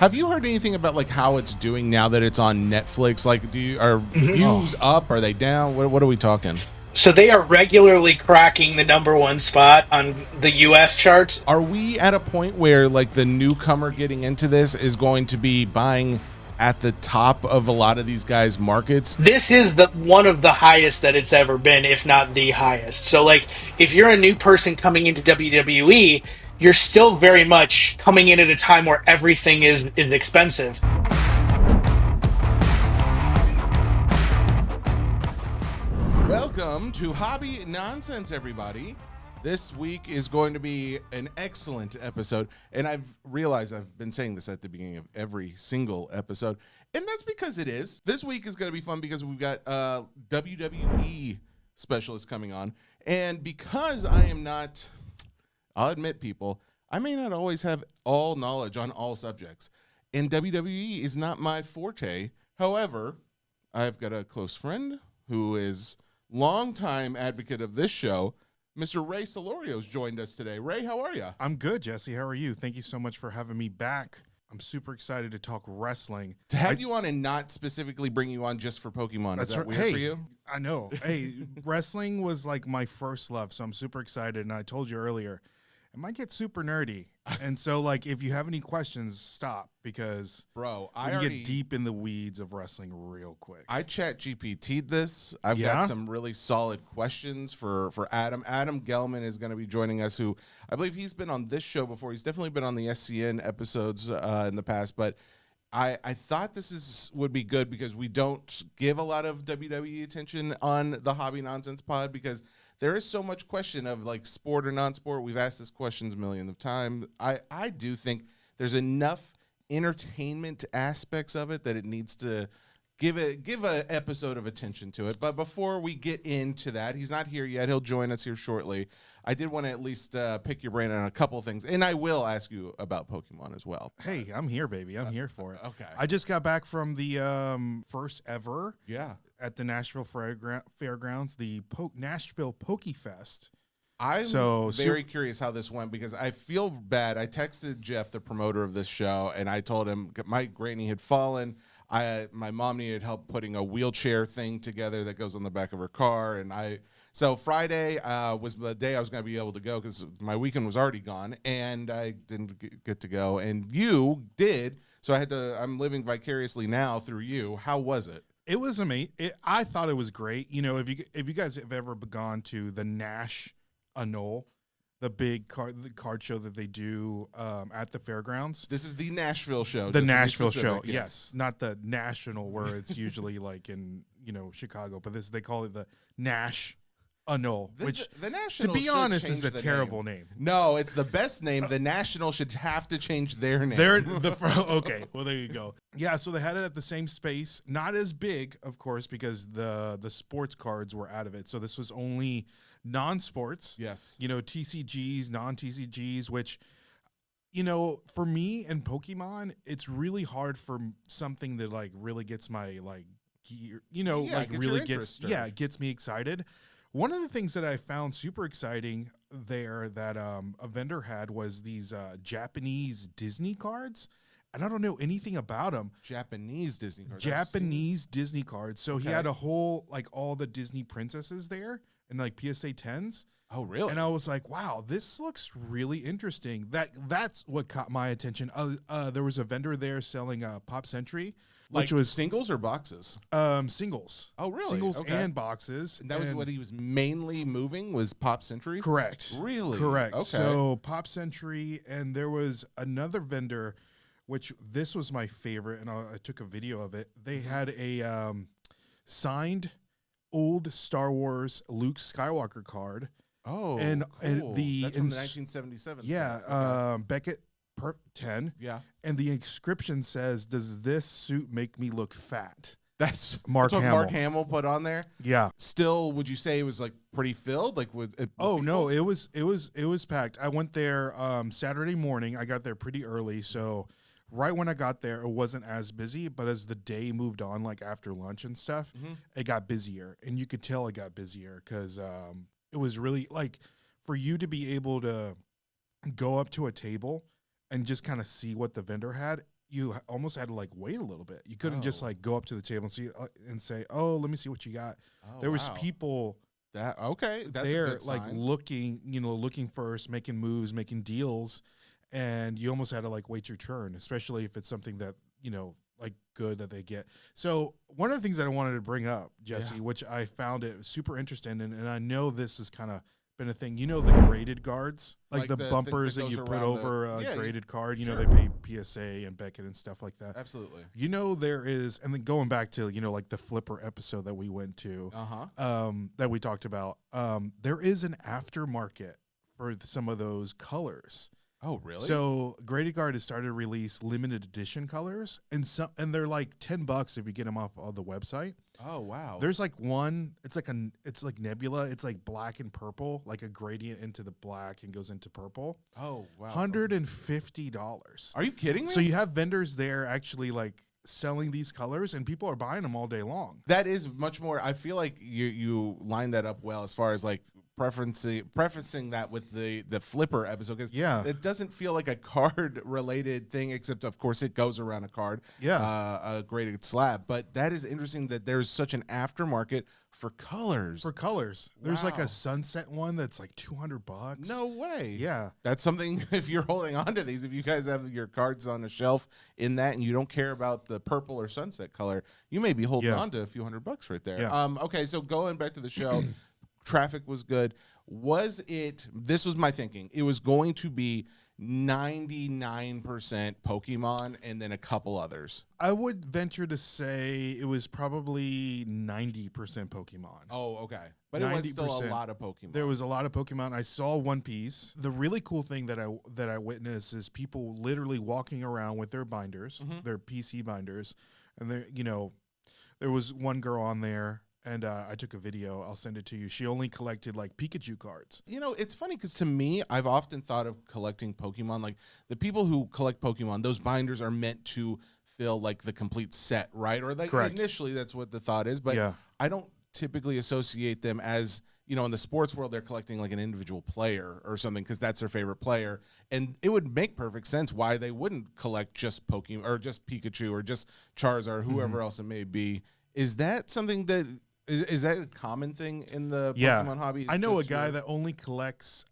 Have you heard anything about like how it's doing now that it's on Netflix? Like, are views up? Are they down? What are we talking? So they are regularly cracking the #1 spot on the US charts. Are we at a point where like the newcomer getting into this is going to be buying at the top of a lot of these guys' markets? This is the one of the highest that it's ever been, if not the highest. So like if you're a new person coming into WWE, you're still very much coming in at a time where everything is expensive. Welcome to Hobby Nonsense, everybody. This week is going to be an excellent episode, and I've realized I've been saying this at the beginning of every single episode, and that's because it is. This week is going to be fun because we've got WWE specialists coming on, and because I am not, I'll admit, people, I may not always have all knowledge on all subjects, and WWE is not my forte. However, I've got a close friend who is longtime advocate of this show. Mr. Ray Solorio's joined us today. Ray, how are you? I'm good, Jesse. How are you? Thank you so much for having me back. I'm super excited to talk wrestling. To have you on and not specifically bring you on just for Pokemon, is that weird for you? I know. Hey, wrestling was like my first love, so I'm super excited. And I told you earlier, it might get super nerdy. And so, like, if you have any questions, stop, because I get deep in the weeds of wrestling real quick. I chat GPT'd this. I've got some really solid questions for Adam. Adam Gelman is going to be joining us, who I believe he's been on this show before. He's definitely been on the SCN episodes in the past, but I thought would be good because we don't give a lot of WWE attention on the Hobby Nonsense pod because there is so much question of like sport or non-sport. We've asked this questions a million of times. I do think there's enough entertainment aspects of it that it needs to give an episode of attention to it. But before we get into that, he's not here yet. He'll join us here shortly. I did want to at least pick your brain on a couple of things, and I will ask you about Pokemon as well. Hey, I'm here, baby. I'm here for it. Okay. I just got back from the first ever at the Nashville Fairgrounds, the Nashville Poké Fest. I'm very curious how this went because I feel bad. I texted Jeff, the promoter of this show, and I told him my granny had fallen. My mom needed help putting a wheelchair thing together that goes on the back of her car, and so Friday was the day I was going to be able to go because my weekend was already gone, and I didn't get to go. And you did, so I'm living vicariously now through you. How was it? It was amazing. I thought it was great. You know, if you guys have ever gone to the Nash Annual, the big card show that they do at the fairgrounds. This is the Nashville show. The Nashville show, yes. Not the national where it's usually like in, Chicago, but they call it the Nash Annual, which, the National, to be honest, is a terrible name. No, it's the best name. The National should have to change their name. Okay, well, there you go. Yeah, so they had it at the same space, not as big, of course, because the sports cards were out of it. So this was only non-sports. Yes. TCGs, non-TCGs, which, for me and Pokemon, it's really hard for something that like really gets my like gear, it gets me excited. One of the things that I found super exciting there that a vendor had was these Japanese Disney cards. And I don't know anything about them. Japanese Disney cards. Japanese Disney cards. So he had a whole, like, all the Disney princesses there and, like, PSA 10s. Oh, really? And I was like, wow, this looks really interesting. That's what caught my attention. There was a vendor there selling Pop Century. Which was singles or boxes? Singles. Oh, really? Singles and boxes. And that was what he was mainly moving, was Pop Century? Correct. Really? Correct. Okay. So Pop Century, and there was another vendor, which this was my favorite, and I took a video of it. They had a signed old Star Wars Luke Skywalker card. Oh, and cool. And that's from the 1977. Yeah, okay. Beckett per 10. Yeah. And the inscription says, "Does this suit make me look fat?" That's Mark what Hamill. Mark Hamill put on there. Yeah. Still, would you say it was like pretty filled? Like no, it was packed. I went there Saturday morning. I got there pretty early, so right when I got there, it wasn't as busy. But as the day moved on, like after lunch and stuff, it got busier, and you could tell it got busier because it was really like for you to be able to go up to a table and just kind of see what the vendor had. you almost had to like wait a little bit. You couldn't just like go up to the table and see and say, "Oh, let me see what you got." There was people that's there like looking first, making moves, making deals, and you almost had to like wait your turn, especially if it's something that like good that they get. So one of the things that I wanted to bring up, Jesse, which I found it super interesting, and I know this has kind of been a thing. The graded guards, like the bumpers that you put over a graded card. They pay PSA and Beckett and stuff like that. Absolutely. There is, and then going back to like the flipper episode that we went to, that we talked about. There is an aftermarket for some of those colors. Oh, really? So Graded Guard has started to release limited edition colors, and they're like $10 if you get them off of the website. Oh, wow. There's like one. It's like Nebula. It's like black and purple, like a gradient into the black and goes into purple. Oh, wow. $150. Are you kidding me? So you have vendors there actually like selling these colors, and people are buying them all day long. That is much more. I feel like you line that up well as far as like prefacing that with the flipper episode, because it doesn't feel like a card related thing, except of course it goes around a card, a graded slab. But that is interesting that there's such an aftermarket for colors. There's like a sunset one that's like $200. No way. Yeah, that's something. If you're holding on to these, if you guys have your cards on the shelf in that and you don't care about the purple or sunset color, you may be holding on to a few $100 right there. Okay, so going back to the show. Traffic was good. This was my thinking. It was going to be 99% Pokemon and then a couple others. I would venture to say it was probably 90% Pokemon. Oh, okay. But 90%, it was still a lot of Pokemon. There was a lot of Pokemon. I saw One Piece. The really cool thing that I witnessed is people literally walking around with their binders, their PC binders. And there was one girl on there. And I took a video. I'll send it to you. She only collected like Pikachu cards. It's funny because to me, I've often thought of collecting Pokemon. Like the people who collect Pokemon, those binders are meant to fill like the complete set, right? Or like initially that's what the thought is. But I don't typically associate them as, in the sports world, they're collecting like an individual player or something because that's their favorite player. And it would make perfect sense why they wouldn't collect just Pokemon or just Pikachu or just Charizard or whoever else it may be. Is that something that... Is that a common thing in the Pokemon hobby? I know a guy that only collects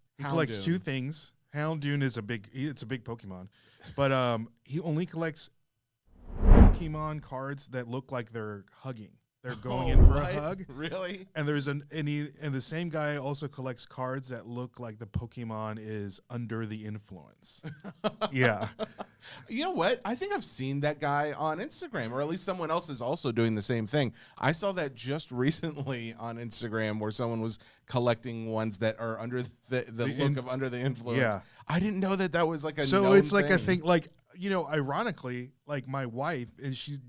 two things. Houndoom is a big Pokemon, but he only collects Pokemon cards that look like they're hugging. They're going in for a hug. Really? And the same guy also collects cards that look like the Pokemon is under the influence. Yeah. You know what? I think I've seen that guy on Instagram, or at least someone else is also doing the same thing. I saw that just recently on Instagram where someone was collecting ones that are under the look of under the influence. Yeah. I didn't know that was like a So it's like a thing, like, ironically, like my wife, and she's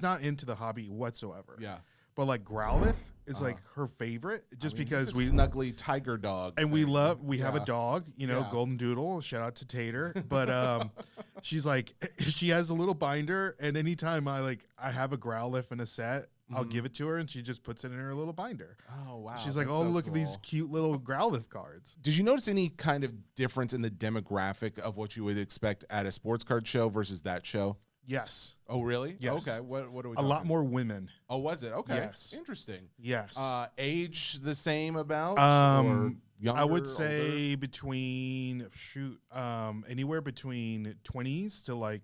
not into the hobby whatsoever. Yeah. But like Growlithe is like her favorite because we snuggly tiger dog. And we have a dog, Golden Doodle, shout out to Tater. But she's like, she has a little binder, and anytime I have a Growlithe in a set, I'll give it to her and she just puts it in her little binder. Oh, wow. She's like, look at these cute little Growlithe cards. Did you notice any kind of difference in the demographic of what you would expect at a sports card show versus that show? Yes. Oh, really? Yes. Okay. What are we talking? A lot more women. Oh, was it? Okay. Yes. Interesting. Yes. Age the same about? Or younger, I would say older? Between anywhere between 20s to like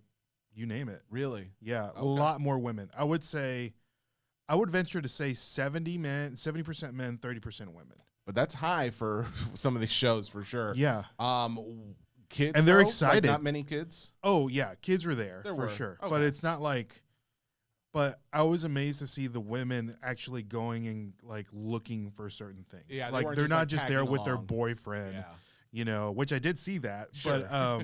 you name it. Really? Yeah. Okay. A lot more women. I would venture to say 70% men, 30% women. But that's high for some of these shows for sure. Yeah. Kids, and they're excited. Like not many kids. Oh yeah, kids were there for sure. Okay. But it's not like. But I was amazed to see the women actually going and like looking for certain things. Yeah, like they're not just there with their boyfriend. Yeah. Which I did see that. Sure. But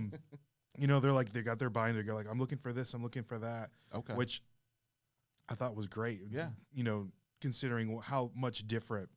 they're like they got their binder. They're like, I'm looking for this. I'm looking for that. Okay. Which I thought was great. Yeah. Considering how much different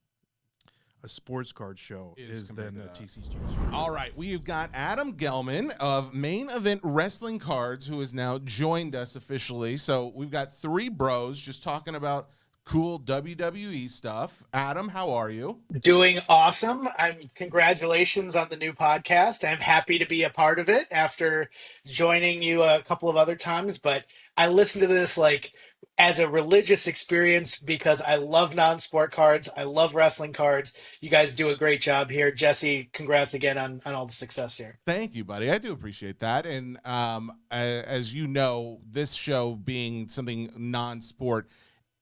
a sports card show is than a TCG show. All right, we've got Adam Gelman of Main Event Wrestling Cards, who has now joined us officially. So we've got three bros just talking about cool WWE stuff. Adam, how are you? Doing awesome. Congratulations on the new podcast. I'm happy to be a part of it after joining you a couple of other times, but I listen to this like as a religious experience because I love non-sport cards. I love wrestling cards. You guys do a great job here. Jesse, congrats again on all the success here. Thank you, buddy. I do appreciate that. And as you know, this show being something non-sport,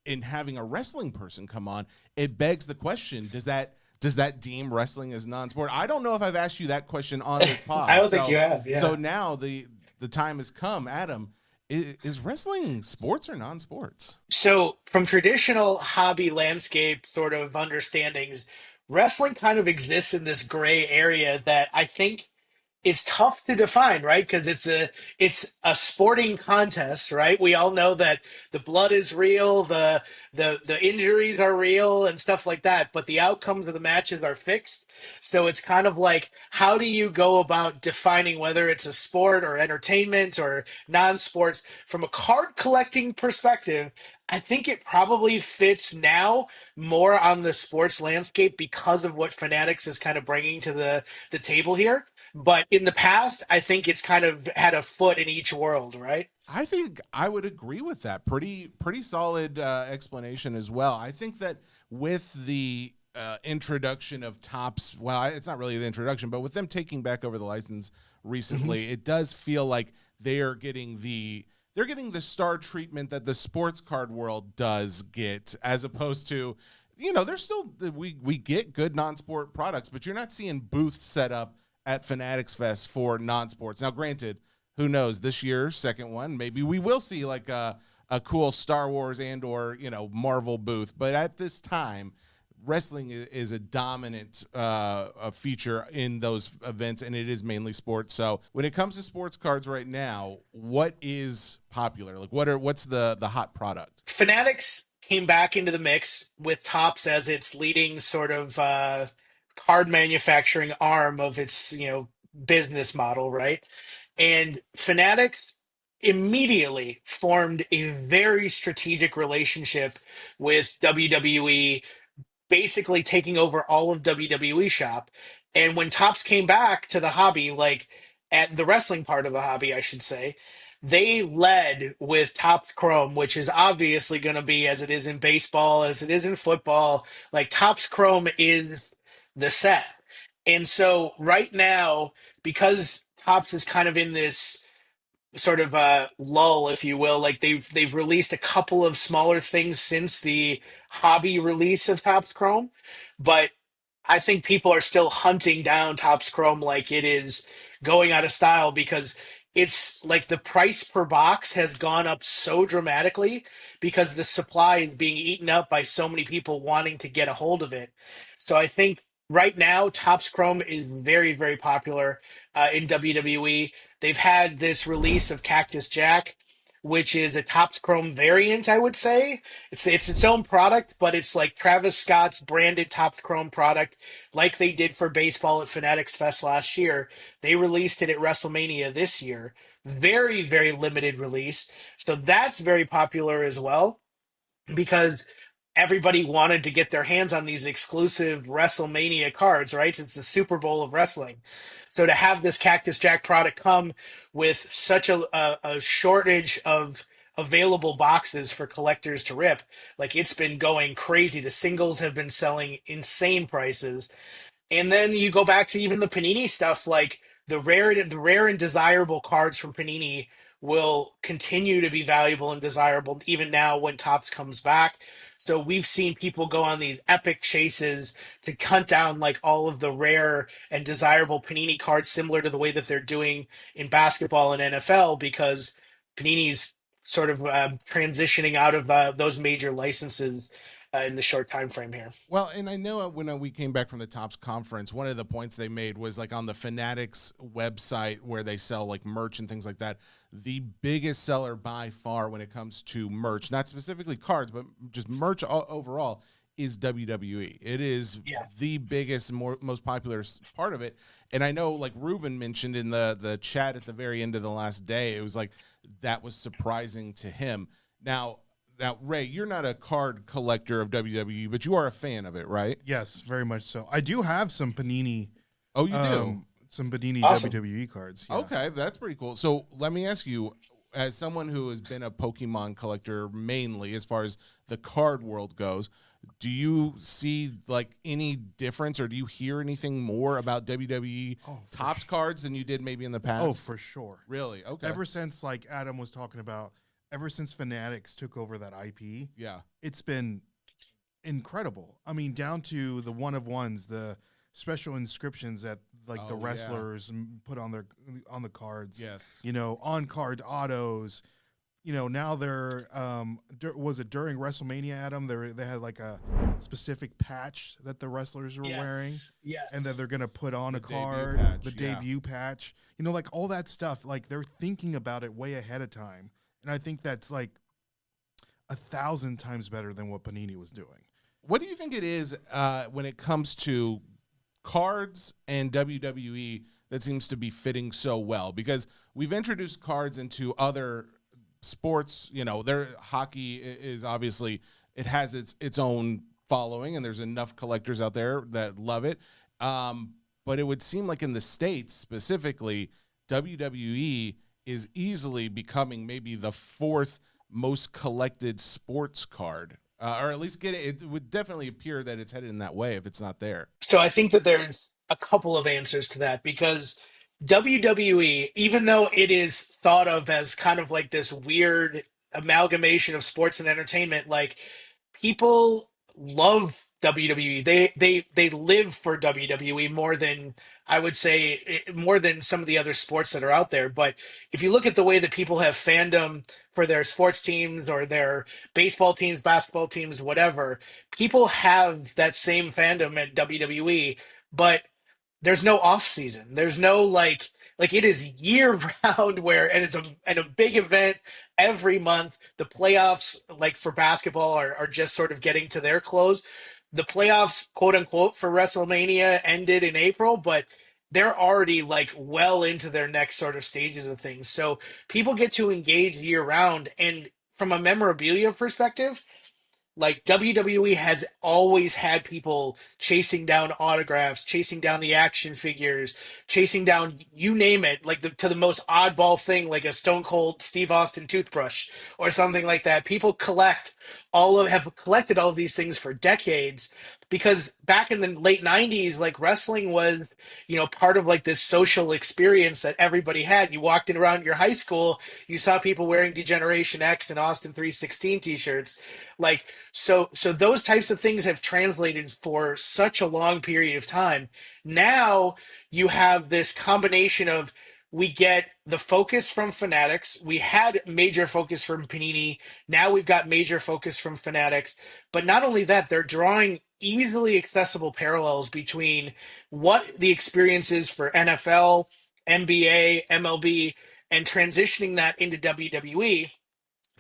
in having a wrestling person come on, it begs the question, does that deem wrestling as non-sport? I don't know if I've asked you that question on this pod. I don't think you have. Yeah. So now the time has come. Adam, is wrestling sports or non-sports? So from traditional hobby landscape sort of understandings, wrestling kind of exists in this gray area that I think it's tough to define, right? Because it's a sporting contest, right? We all know that the blood is real, the injuries are real and stuff like that, but the outcomes of the matches are fixed. So it's kind of like, how do you go about defining whether it's a sport or entertainment or non-sports from a card collecting perspective? I think it probably fits now more on the sports landscape because of what Fanatics is kind of bringing to the table here. But in the past, I think it's kind of had a foot in each world, right? I think I would agree with that. Pretty solid explanation as well. I think that with the introduction of Topps, well, it's not really the introduction, but with them taking back over the license recently, it does feel like they're getting the star treatment that the sports card world does get, as opposed to, there's still we get good non-sport products, but you're not seeing booths set up at Fanatics Fest for non-sports. Now, granted, who knows, this year, second one, maybe we will see like a cool Star Wars and or, Marvel booth. But at this time, wrestling is a dominant feature in those events, and it is mainly sports. So when it comes to sports cards right now, what is popular? Like what's the hot product? Fanatics came back into the mix with Topps as its leading sort of card manufacturing arm of its business model, right? And Fanatics immediately formed a very strategic relationship with WWE, basically taking over all of WWE shop. And when Topps came back to the hobby, like at the wrestling part of the hobby, I should say, they led with Topps Chrome, which is obviously going to be, as it is in baseball, as it is in football, like Topps Chrome is the set. And so right now, because Topps is kind of in this sort of lull, if you will, like they've released a couple of smaller things since the hobby release of Topps Chrome, but I think people are still hunting down Topps Chrome like it is going out of style because it's like the price per box has gone up so dramatically because the supply is being eaten up by so many people wanting to get a hold of it. So I think right now Topps Chrome is very, very popular in WWE. They've had this release of Cactus Jack, which is a Topps Chrome variant, I would say. It's its own product, but it's like Travis Scott's branded Topps Chrome product, like they did for baseball at Fanatics Fest last year. They released it at WrestleMania this year. Very, very limited release. So that's very popular as well because everybody wanted to get their hands on these exclusive WrestleMania cards, right? It's the Super Bowl of wrestling. So to have this Cactus Jack product come with such a shortage of available boxes for collectors to rip, like it's been going crazy. The singles have been selling insane prices. And then you go back to even the Panini stuff, like the rare and desirable cards from Panini will continue to be valuable and desirable even now when Topps comes back. So we've seen people go on these epic chases to hunt down like all of the rare and desirable Panini cards, similar to the way that they're doing in basketball and NFL, because Panini's sort of transitioning out of those major licenses in the short time frame here. Well, and I know when we came back from the Topps conference, one of the points they made was like on the Fanatics website where they sell like merch and things like that. The biggest seller by far when it comes to merch, not specifically cards, but just merch overall, is WWE. It is the biggest, most popular part of it. And I know, like Ruben mentioned in the chat at the very end of the last day, it was like that was surprising to him. Now, Now, Ray, you're not a card collector of WWE, but you are a fan of it, right? Yes, very much so. I do have some Panini. Oh, you do? Some Panini Awesome. WWE cards. Yeah. Okay, that's pretty cool. So let me ask you, as someone who has been a Pokemon collector mainly as far as the card world goes, do you see like any difference or do you hear anything more about WWE Topps cards than you did maybe in the past? Oh, for sure. Really? Okay. Ever since, like Adam was talking about, ever since Fanatics took over that IP, yeah, it's been incredible. I mean, down to the one of ones, the special inscriptions that like the wrestlers put on the cards. Yes. You know, on card autos. You know, now they're was it during WrestleMania, Adam? They had like a specific patch that the wrestlers were wearing. Yes. And that they're gonna put on a card, the debut patch. You know, like all that stuff. Like they're thinking about it way ahead of time. And I think that's like 1,000 times better than what Panini was doing. What do you think it is when it comes to cards and WWE that seems to be fitting so well? Because we've introduced cards into other sports. You know, hockey is obviously, it has its own following, and there's enough collectors out there that love it. But it would seem like in the States specifically, WWE is easily becoming maybe the fourth most collected sports card, or at least it would definitely appear that it's headed in that way if it's not there. So I think that there's a couple of answers to that because WWE, even though it is thought of as kind of like this weird amalgamation of sports and entertainment, like people love WWE. They live for WWE more than I would say more than some of the other sports that are out there. But if you look at the way that people have fandom for their sports teams or their baseball teams, basketball teams, whatever, people have that same fandom at WWE, but there's no off season. There's no like it is year round where and it's a big event every month. The playoffs, like for basketball, are just sort of getting to their close. The playoffs, quote unquote, for WrestleMania ended in April, but they're already like well into their next sort of stages of things. So people get to engage year round. And from a memorabilia perspective, like WWE has always had people chasing down autographs, chasing down the action figures, chasing down you name it, like to the most oddball thing, like a Stone Cold Steve Austin toothbrush or something like that. People have collected all of these things for decades because back in the late 90s, like wrestling was, part of like this social experience that everybody had. You walked in around your high school, you saw people wearing Degeneration X and Austin 316 t-shirts. Like, so those types of things have translated for such a long period of time. Now you have this combination of we get the focus from Fanatics. We had major focus from Panini. Now we've got major focus from Fanatics. But not only that, they're drawing easily accessible parallels between what the experience is for NFL, NBA, MLB, and transitioning that into WWE.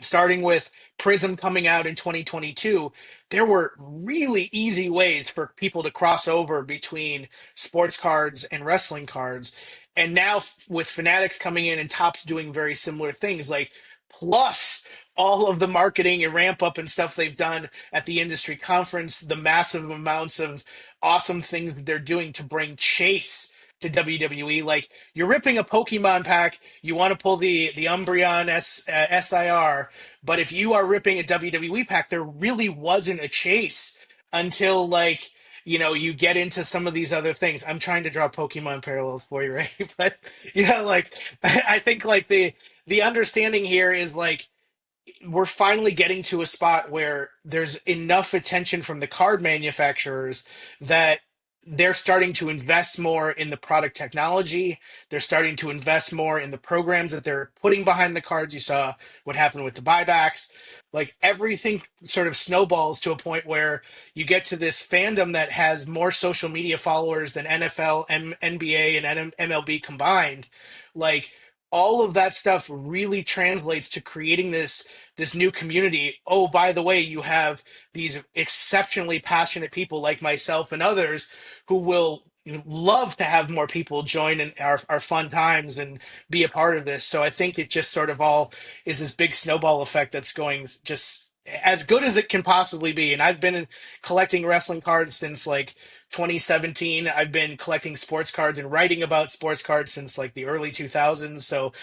Starting with Prism coming out in 2022, there were really easy ways for people to cross over between sports cards and wrestling cards. And now with Fanatics coming in and Topps doing very similar things, like plus all of the marketing and ramp up and stuff they've done at the industry conference, the massive amounts of awesome things that they're doing to bring chase to WWE. Like you're ripping a Pokemon pack, you want to pull the Umbreon SIR, but if you are ripping a WWE pack, there really wasn't a chase until like you get into some of these other things. I'm trying to draw Pokemon parallels for you, right? But like I think like the understanding here is like we're finally getting to a spot where there's enough attention from the card manufacturers that they're starting to invest more in the product technology. They're starting to invest more in the programs that they're putting behind the cards. You saw what happened with the buybacks. Like everything sort of snowballs to a point where you get to this fandom that has more social media followers than NFL, NBA, and MLB combined. Like all of that stuff really translates to creating this new community. Oh, by the way, you have these exceptionally passionate people like myself and others who will love to have more people join in our fun times and be a part of this. So I think it just sort of all is this big snowball effect that's going just as good as it can possibly be. And I've been collecting wrestling cards since like 2017. I've been collecting sports cards and writing about sports cards since like the early 2000s. So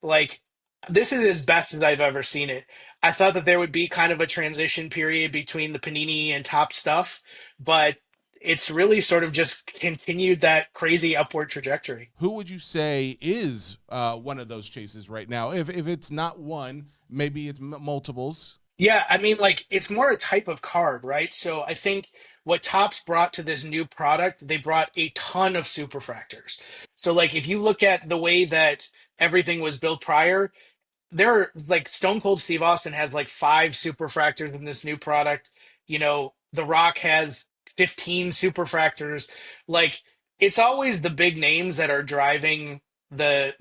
like this is as best as I've ever seen it. I thought that there would be kind of a transition period between the Panini and Top stuff, but it's really sort of just continued that crazy upward trajectory. Who would you say is one of those chases right now? If it's not one, maybe it's multiples. Yeah, I mean, like it's more a type of card, right? So I think what Topps brought to this new product, they brought a ton of superfractors. So like if you look at the way that everything was built prior, there are like Stone Cold Steve Austin has like five superfractors in this new product. You know, The Rock has 15 superfractors. Like it's always the big names that are driving the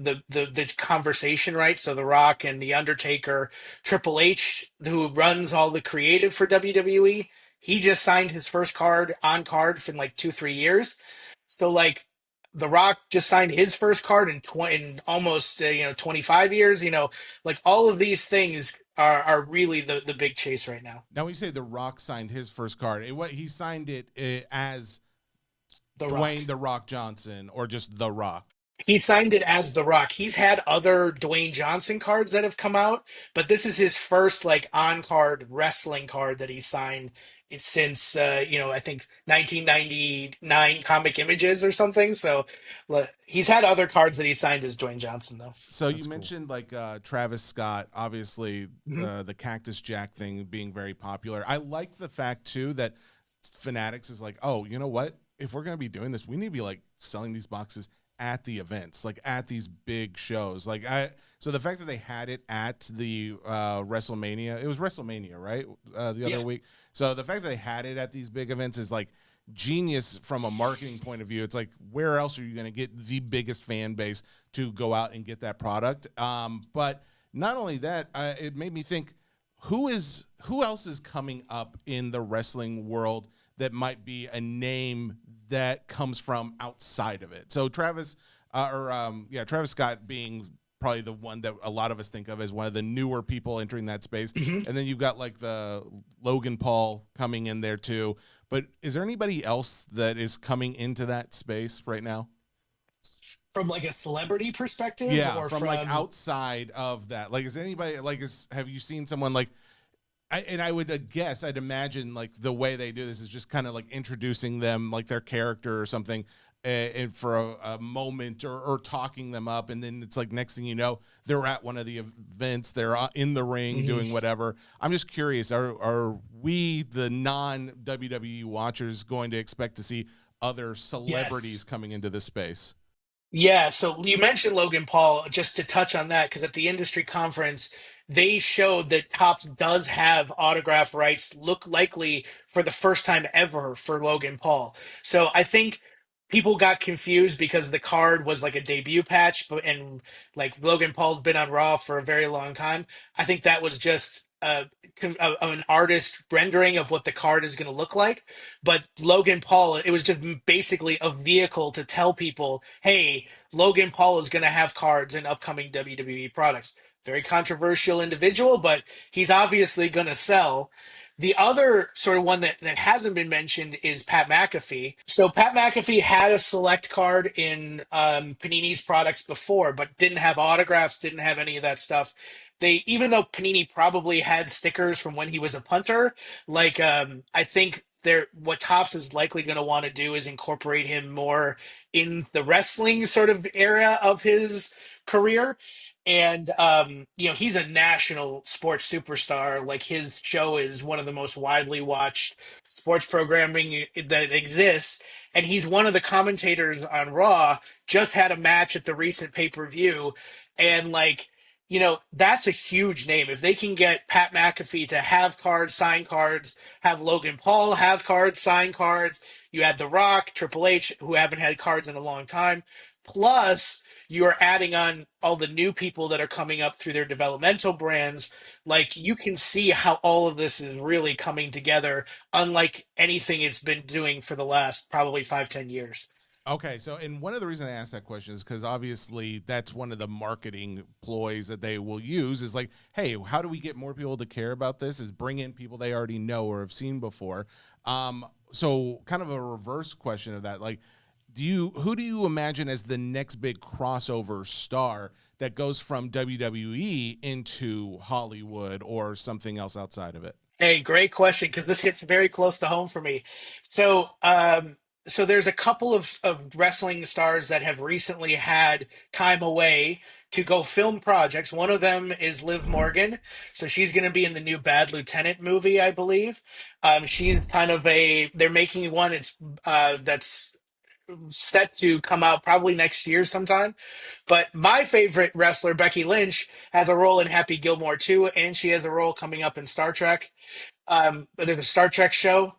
conversation, right? So The Rock and The Undertaker, Triple H, who runs all the creative for WWE, he just signed his first card on card in like 2 3 years. So like the Rock just signed his first card in in almost 25 years. Like all of these things are really the big chase right now. Now, when you say The Rock signed his first card, he signed it as The Dwayne Rock. The Rock Johnson or just The Rock. He signed it as The Rock. He's had other Dwayne Johnson cards that have come out, but this is his first like on card wrestling card that he signed since I think 1999 Comic Images or something. So he's had other cards that he signed as Dwayne Johnson though. So That's you cool. mentioned like Travis Scott, obviously Mhm. the Cactus Jack thing being very popular. I like the fact too that Fanatics is like, oh, you know what? If we're gonna be doing this, we need to be like selling these boxes at the events, like at these big shows. So the fact that they had it at the WrestleMania, it was WrestleMania, right? The other Yeah. week. So the fact that they had it at these big events is like genius from a marketing point of view. It's like, where else are you going to get the biggest fan base to go out and get that product? But not only that, it made me think, who else is coming up in the wrestling world that might be a name that comes from outside of it? So Travis Scott being probably the one that a lot of us think of as one of the newer people entering that space. Mhm. And then you've got like the Logan Paul coming in there too. But is there anybody else that is coming into that space right now? From like a celebrity perspective, Yeah, or from like outside of that. Like, is anybody like have you seen someone like I would guess, I'd imagine like the way they do this is just kind of like introducing them, like their character or something, and for a moment or talking them up, and then it's like next thing you know, they're at one of the events, they're in the ring doing whatever. I'm just curious, are we the non WWE watchers going to expect to see other celebrities Yes. coming into this space? Yeah, so you mentioned Logan Paul, just to touch on that, because at the industry conference, they showed that Topps does have autograph rights, look likely for the first time ever for Logan Paul. So I think people got confused because the card was like a debut patch, but and like Logan Paul's been on Raw for a very long time. I think that was just an artist rendering of what the card is going to look like. But Logan Paul, it was just basically a vehicle to tell people, hey, Logan Paul is going to have cards in upcoming WWE products. Very controversial individual, but he's obviously going to sell. The other sort of one that hasn't been mentioned is Pat McAfee. So Pat McAfee had a select card in Panini's products before, but didn't have autographs, didn't have any of that stuff. They, even though Panini probably had stickers from when he was a punter, like I think they're what Topps is likely going to want to do is incorporate him more in the wrestling sort of area of his career. And he's a national sports superstar. Like his show is one of the most widely watched sports programming that exists. And he's one of the commentators on Raw, just had a match at the recent pay-per-view. And like, that's a huge name. If they can get Pat McAfee to have cards, sign cards, have Logan Paul have cards, sign cards, you had The Rock, Triple H, who haven't had cards in a long time. Plus, you are adding on all the new people that are coming up through their developmental brands. Like, you can see how all of this is really coming together, unlike anything it's been doing for the last probably 5, 10 years. Okay, so and one of the reasons I asked that question is because obviously that's one of the marketing ploys that they will use is like, hey, how do we get more people to care about this? Is bring in people they already know or have seen before. So kind of a reverse question of that, like, who do you imagine as the next big crossover star that goes from WWE into Hollywood or something else outside of it? Hey, great question because this hits very close to home for me. So, so there's a couple of wrestling stars that have recently had time away to go film projects. One of them is Liv Morgan, so she's going to be in the new Bad Lieutenant movie, I believe. She's kind of they're making one. It's that's set to come out probably next year sometime. But my favorite wrestler, Becky Lynch, has a role in Happy Gilmore too, and she has a role coming up in Star Trek. There's a Star Trek show,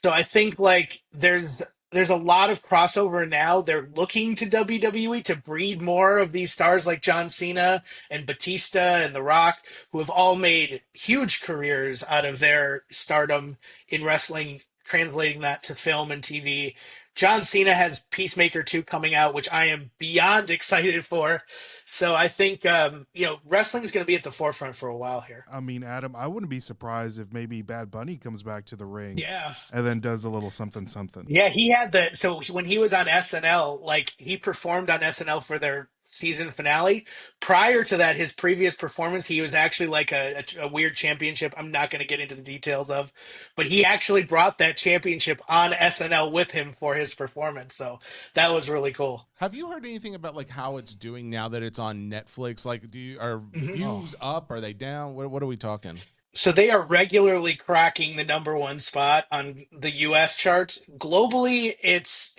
so I think like there's a lot of crossover now. They're looking to WWE to breed more of these stars like John Cena and Batista and The Rock, who have all made huge careers out of their stardom in wrestling, translating that to film and TV. John Cena has Peacemaker 2 coming out, which I am beyond excited for. So I think wrestling is going to be at the forefront for a while here. I mean, Adam, I wouldn't be surprised if maybe Bad Bunny comes back to the ring, Yeah, and then does a little something. yeah. He had so when he was on SNL, like he performed on SNL for their season finale. Prior to that, his previous performance, he was actually like a weird championship. I'm not going to get into the details of, but he actually brought that championship on SNL with him for his performance. So that was really cool. Have you heard anything about like how it's doing now that it's on Netflix? Like, are views up? Are they down? What are we talking? So they are regularly cracking the #1 spot on the US charts. Globally, it's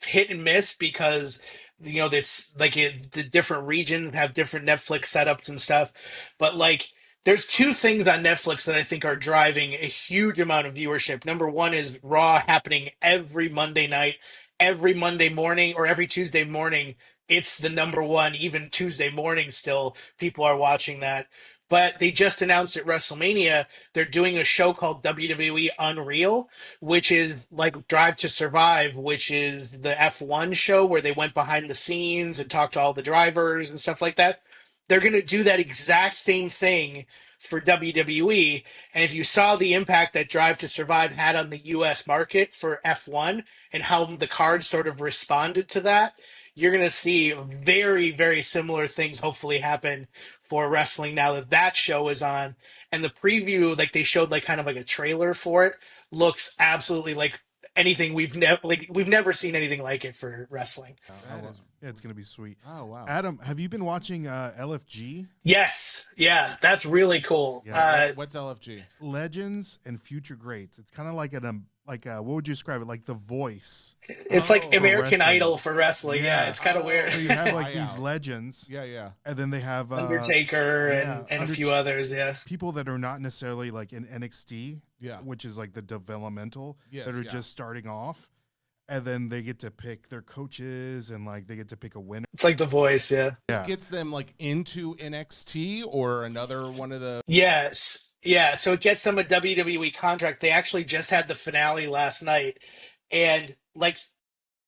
hit and miss because it's like the different regions have different Netflix setups and stuff. But like there's two things on Netflix that I think are driving a huge amount of viewership. #1 is Raw happening every Monday night, every Monday morning or every Tuesday morning. It's the #1, even Tuesday morning still people are watching that. But they just announced at WrestleMania they're doing a show called WWE Unreal, which is like Drive to Survive, which is the F1 show where they went behind the scenes and talked to all the drivers and stuff like that. They're going to do that exact same thing for WWE. And if you saw the impact that Drive to Survive had on the US market for F1 and how the cards sort of responded to that, you're going to see very, very similar things hopefully happen for wrestling now that that show is on. And the preview, like they showed like kind of like a trailer for it, looks absolutely like anything we've never seen anything like it for wrestling. Yeah, it's gonna be sweet. Oh wow, Adam, have you been watching LFG? Yes, yeah, that's really cool. Yeah. What's LFG? Legends and Future Greats. It's kind of like what would you describe it? Like The Voice. It's like American wrestling. Idol for wrestling. Yeah, it's kind of weird. So you have like these legends. Yeah. And then they have Undertaker and a few others. Yeah, people that are not necessarily like in NXT. Yeah, which is like the developmental that are just starting off. And then they get to pick their coaches and like they get to pick a winner. It's like The Voice, yeah. This gets them like into NXT or another one of the. Yes, yeah. So it gets them a WWE contract. They actually just had the finale last night, and like,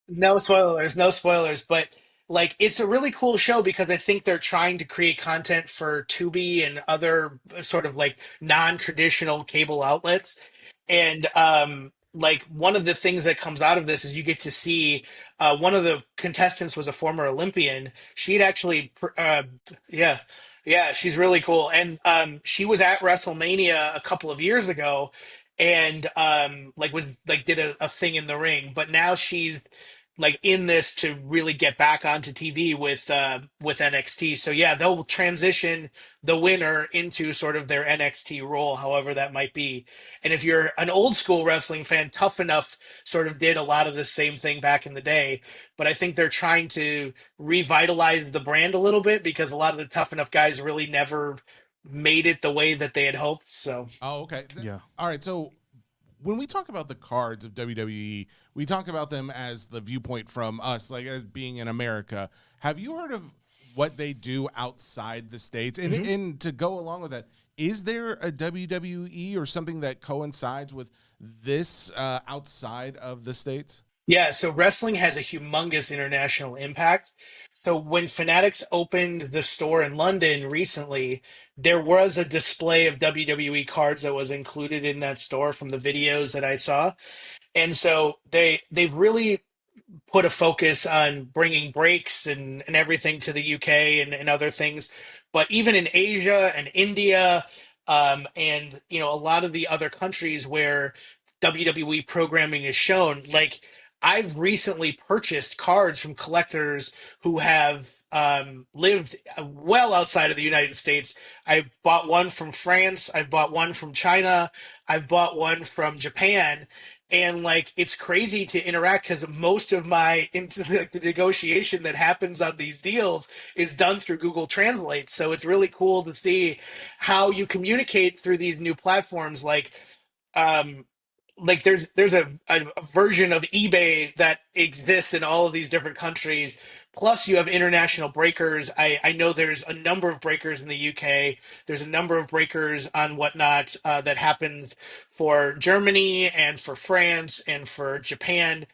no spoilers, but like it's a really cool show because I think they're trying to create content for Tubi and other sort of like non-traditional cable outlets. And like one of the things that comes out of this is you get to see one of the contestants was a former Olympian. She'd actually yeah, she's really cool. And she was at WrestleMania a couple of years ago and like was like did a thing in the ring, but now she's like in this to really get back onto TV with NXT. So yeah, they'll transition the winner into sort of their NXT role, however that might be. And if you're an old school wrestling fan, Tough Enough sort of did a lot of the same thing back in the day. But I think they're trying to revitalize the brand a little bit because a lot of the Tough Enough guys really never made it the way that they had hoped. So okay. Yeah. All right. So when we talk about the cards of WWE, we talk about them as the viewpoint from us, like as being in America. Have you heard of what they do outside the States? And, and to go along with that, is there a WWE or something that coincides with this outside of the States? Yeah, so wrestling has a humongous international impact. So when Fanatics opened the store in London recently, there was a display of WWE cards that was included in that store from the videos that I saw. And so they've really put a focus on bringing breaks and everything to the UK and other things. But even in Asia and India, and a lot of the other countries where WWE programming is shown, like I've recently purchased cards from collectors who have lived well outside of the United States. I've bought one from France. I've bought one from China. I've bought one from Japan, and like it's crazy to interact because most of my into like the negotiation that happens on these deals is done through Google Translate. So it's really cool to see how you communicate through these new platforms. Um like there's a version of eBay that exists in all of these different countries. Plus, you have international breakers. I know there's a number of breakers in the UK. There's a number of breakers on whatnot that happens for Germany and for France and for Japan.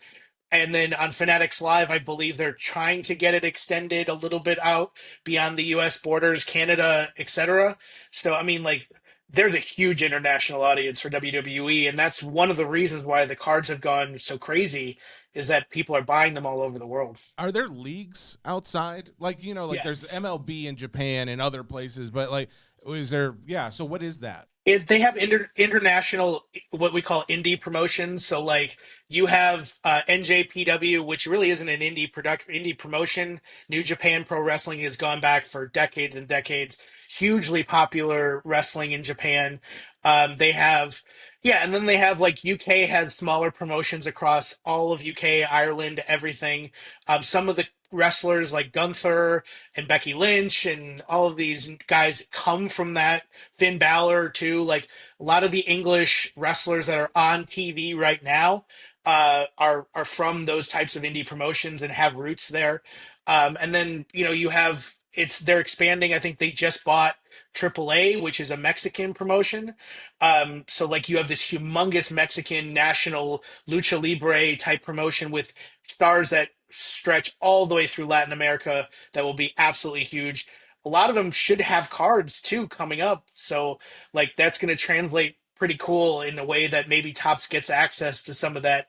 And then on Fanatics Live, I believe they're trying to get it extended a little bit out beyond the US borders, Canada, etc. So, I mean, like, there's a huge international audience for WWE, and that's one of the reasons why the cards have gone so crazy is that people are buying them all over the world. Are there leagues outside? Like, like there's Yes. MLB in Japan and other places, but like, is there, yeah. So what is that? They have international, what we call indie promotions. So like you have NJPW, which really isn't an indie promotion. New Japan Pro Wrestling has gone back for decades and decades. Hugely popular wrestling in Japan. They have, yeah, and then they have like UK has smaller promotions across all of UK, Ireland, everything. Some of the wrestlers like Gunther and Becky Lynch and all of these guys come from that. Finn Balor too. Like a lot of the English wrestlers that are on TV right now are from those types of indie promotions and have roots there. And then you have they're expanding. I think they just bought AAA, which is a Mexican promotion. So like you have this humongous Mexican national lucha libre type promotion with stars that stretch all the way through Latin America that will be absolutely huge. A lot of them should have cards too coming up. So like that's going to translate pretty cool in a way that maybe Topps gets access to some of that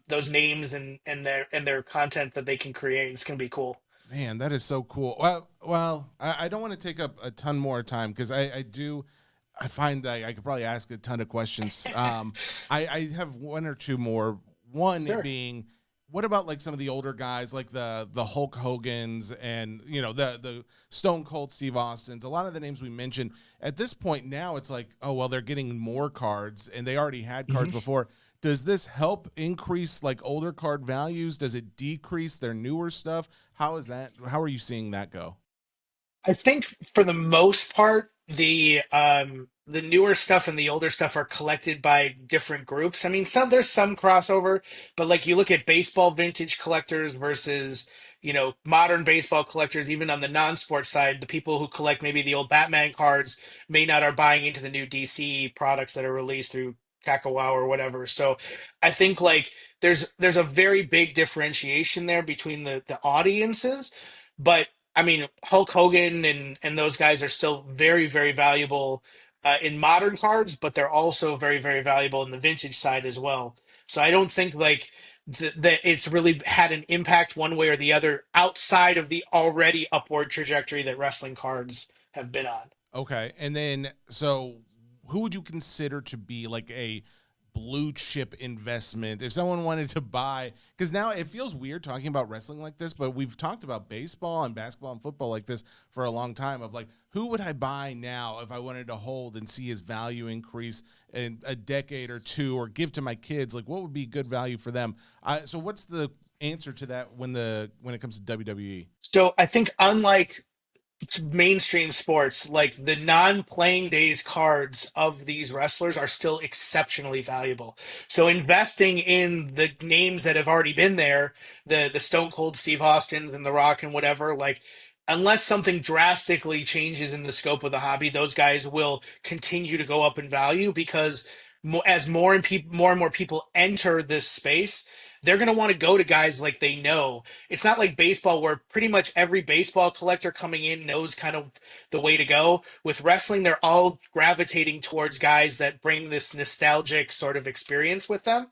those names and their content that they can create. It's going to be cool. Man, that is so cool. Well, I don't want to take up a ton more time because I find that I could probably ask a ton of questions. I have one or two more. One Sure. being, what about like some of the older guys, like the Hulk Hogan's and the Stone Cold Steve Austin's? A lot of the names we mentioned at this point now, it's like, oh well, they're getting more cards and they already had cards before. Does this help increase like older card values? Does it decrease their newer stuff? How is that? How are you seeing that go? I think for the most part, the newer stuff and the older stuff are collected by different groups. I mean, there's some crossover, but like you look at baseball vintage collectors versus modern baseball collectors, even on the non-sport side, the people who collect maybe the old Batman cards may not are buying into the new DC products that are released through Kakawa or whatever. So I think like there's a very big differentiation there between the audiences, but I mean, Hulk Hogan and those guys are still very, very valuable in modern cards, but they're also very, very valuable in the vintage side as well. So I don't think like that it's really had an impact one way or the other outside of the already upward trajectory that wrestling cards have been on. Okay. And then, so who would you consider to be like a blue chip investment if someone wanted to buy? Because now it feels weird talking about wrestling like this, but we've talked about baseball and basketball and football like this for a long time of like, who would I buy now if I wanted to hold and see his value increase in a decade or two, or give to my kids? Like, what would be good value for them? So what's the answer to that when it comes to WWE? So I think unlike mainstream sports, like the non-playing days cards of these wrestlers are still exceptionally valuable. So investing in the names that have already been there, the Stone Cold Steve Austin and The Rock and whatever, like unless something drastically changes in the scope of the hobby, those guys will continue to go up in value because as more and more people enter this space, they're going to want to go to guys like they know. It's not like baseball where pretty much every baseball collector coming in knows kind of the way to go. With wrestling, they're all gravitating towards guys that bring this nostalgic sort of experience with them.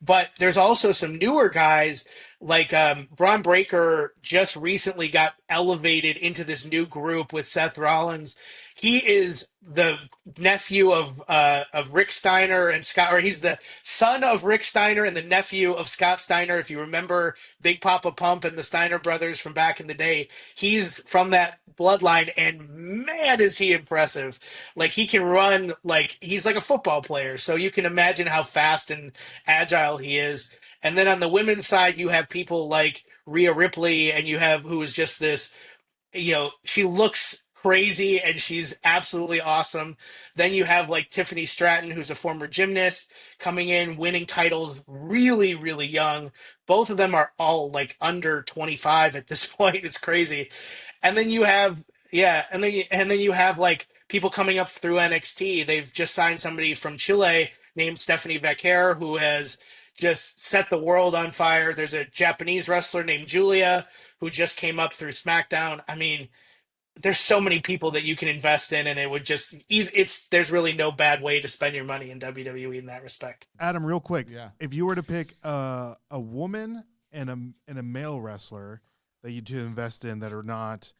But there's also some newer guys like Braun Breaker just recently got elevated into this new group with Seth Rollins. He is the nephew of Rick Steiner and Scott, or he's the son of Rick Steiner and the nephew of Scott Steiner. If you remember Big Papa Pump and the Steiner brothers from back in the day, he's from that bloodline, and man, is he impressive. Like, he can run like he's like a football player. So you can imagine how fast and agile he is. And then on the women's side, you have people like Rhea Ripley, and you have who is just this, she looks crazy and she's absolutely awesome. Then you have like Tiffany Stratton, who's a former gymnast, coming in, winning titles really, really young. Both of them are all like under 25 at this point. It's crazy. And then you have, and then you have like people coming up through NXT. They've just signed somebody from Chile named Stephanie Vaquer, who has just set the world on fire. There's a Japanese wrestler named Julia who just came up through SmackDown. I mean, there's so many people that you can invest in, and it would just there's really no bad way to spend your money in WWE in that respect. Adam, real quick, if you were to pick a woman and a male wrestler that you to invest in that are not,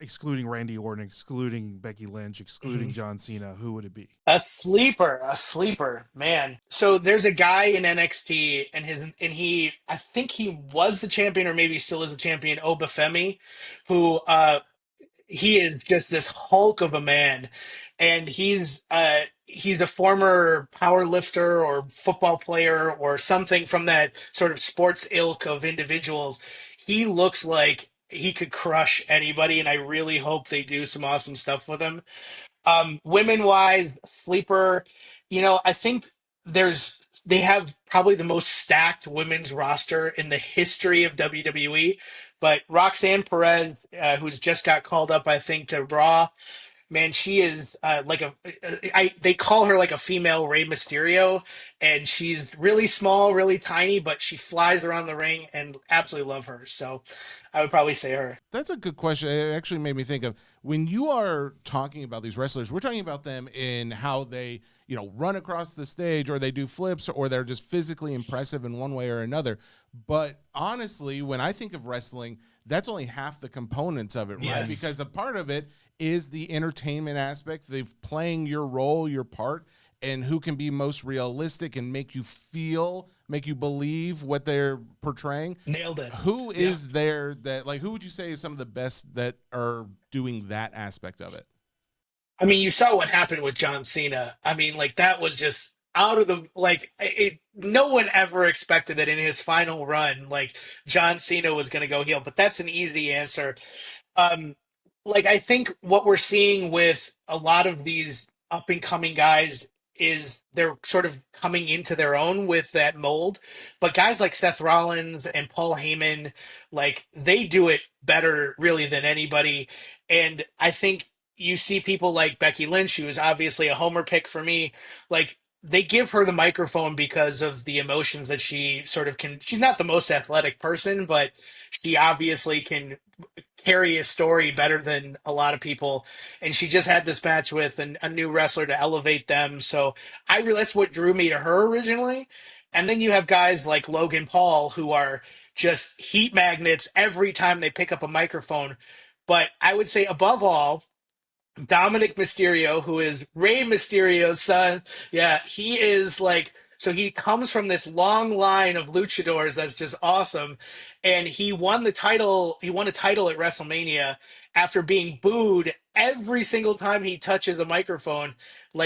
excluding Randy Orton, excluding Becky Lynch, excluding John Cena, who would it be? A sleeper, man. So there's a guy in NXT, and I think he was the champion, or maybe still is the champion, Obafemi, who he is just this hulk of a man, and he's a former power lifter or football player or something from that sort of sports ilk of individuals. He looks like he could crush anybody, and I really hope they do some awesome stuff with him. Women wise, sleeper, I think they have probably the most stacked women's roster in the history of WWE. But Roxanne Perez, who's just got called up, I think, to Raw, man, she is they call her like a female Rey Mysterio, and she's really small, really tiny, but she flies around the ring, and absolutely love her. So I would probably say her. That's a good question. It actually made me think of when you are talking about these wrestlers, we're talking about them in how they, run across the stage, or they do flips, or they're just physically impressive in one way or another. But honestly, when I think of wrestling, that's only half the components of it, right? Yes. Because a part of it is the entertainment aspect, playing your role, your part, and who can be most realistic and make you believe what they're portraying. Nailed it. Who is there that, who would you say is some of the best that are doing that aspect of it? I mean, you saw what happened with John Cena. I mean, that was just out of the, no one ever expected that in his final run, John Cena was going to go heel, but that's an easy answer. I think what we're seeing with a lot of these up and coming guys is they're sort of coming into their own with that mold. But guys like Seth Rollins and Paul Heyman, they do it better really than anybody. And I think you see people like Becky Lynch, who is obviously a homer pick for me, they give her the microphone because of the emotions that she sort of can. She's not the most athletic person, but she obviously can carry a story better than a lot of people. And she just had this match with a new wrestler to elevate them. So that's what drew me to her originally. And then you have guys like Logan Paul, who are just heat magnets every time they pick up a microphone. But I would say above all, Dominic Mysterio, who is Rey Mysterio's son. Yeah, he is so he comes from this long line of luchadors that's just awesome. And he won a title at WrestleMania after being booed every single time he touches a microphone.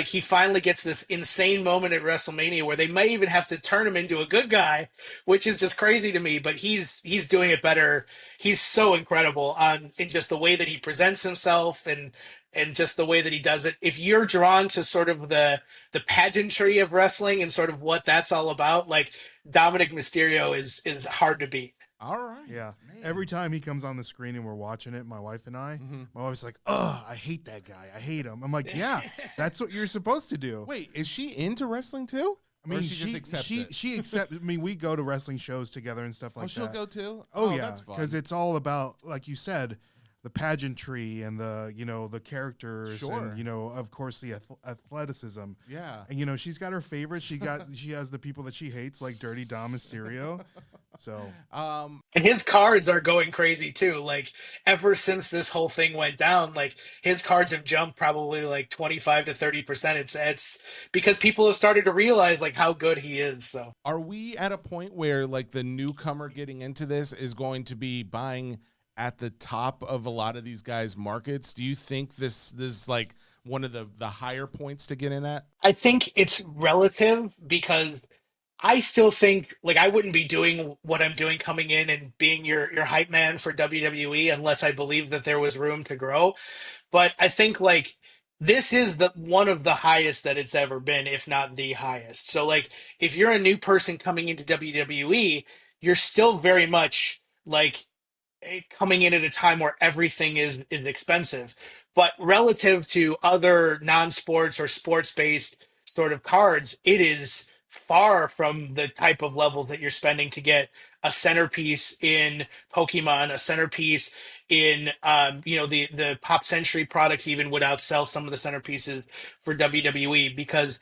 He finally gets this insane moment at WrestleMania where they might even have to turn him into a good guy, which is just crazy to me, but he's doing it better. He's so incredible in just the way that he presents himself and just the way that he does it. If you're drawn to sort of the pageantry of wrestling and sort of what that's all about, Dominic Mysterio is hard to beat. All right. Yeah. Man. Every time he comes on the screen and we're watching it, my wife and I, my wife's like, "Oh, I hate that guy. I hate him." I'm like, "Yeah, that's what you're supposed to do." Wait, is she into wrestling too? I mean, she just accepts it. She accepts. I mean, we go to wrestling shows together and stuff like that. She'll go too. Oh yeah, that's fun. because it's all about, like you said, the pageantry and the characters, and of course the athleticism. Yeah, and she's got her favorites. She has the people that she hates, like Dirty Dom Mysterio. So, and his cards are going crazy too. Like ever since this whole thing went down, like his cards have jumped probably like 25 to 30%. It's because people have started to realize like how good he is. So, are we at a point where like the newcomer getting into this is going to be buying at the top of a lot of these guys' markets? Do you think this is like one of the higher points to get in at? I think it's relative because I still think like I wouldn't be doing what I'm doing coming in and being your hype man for WWE unless I believe that there was room to grow. But I think like this is the one of the highest that it's ever been, if not the highest. So like if you're a new person coming into WWE, you're still very much like coming in at a time where everything is expensive. But relative to other non-sports or sports-based sort of cards, it is far from the type of levels that you're spending to get a centerpiece in Pokemon, a centerpiece in the Pop Century products even would outsell some of the centerpieces for WWE because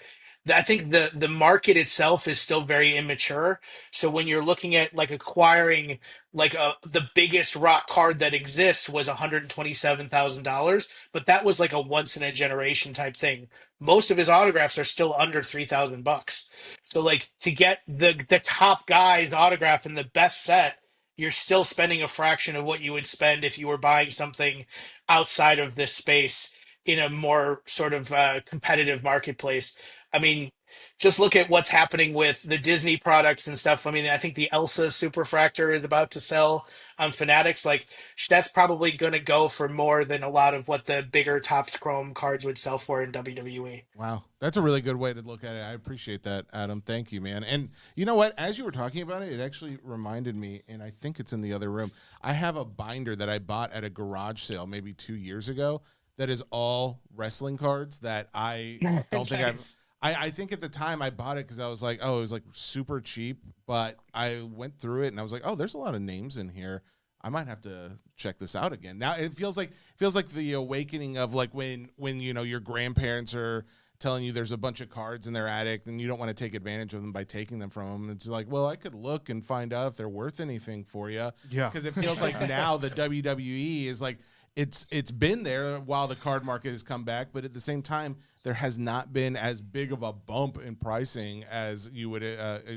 I think the market itself is still very immature. So when you're looking at like acquiring like the biggest rock card that exists was $127,000, but that was like a once in a generation type thing. Most of his autographs are still under $3,000. So like to get the top guy's autograph in the best set, you're still spending a fraction of what you would spend if you were buying something outside of this space in a more sort of competitive marketplace. I mean, just look at what's happening with the Disney products and stuff. I mean, I think the Elsa Superfractor is about to sell on Fanatics. Like, that's probably going to go for more than a lot of what the bigger Topps Chrome cards would sell for in WWE. Wow. That's a really good way to look at it. I appreciate that, Adam. Thank you, man. And you know what? As you were talking about it, it actually reminded me, and I think it's in the other room. I have a binder that I bought at a garage sale maybe 2 years ago that is all wrestling cards that I don't think I think at the time I bought it because I was like, oh, it was like super cheap. But I went through it and I was like, oh, there's a lot of names in here. I might have to check this out again. Now it feels like the awakening of like when your grandparents are telling you there's a bunch of cards in their attic and you don't want to take advantage of them by taking them from them. It's like, well, I could look and find out if they're worth anything for you. Yeah, because it feels like now the WWE is like. It's been there while the card market has come back, but at the same time, there has not been as big of a bump in pricing as you would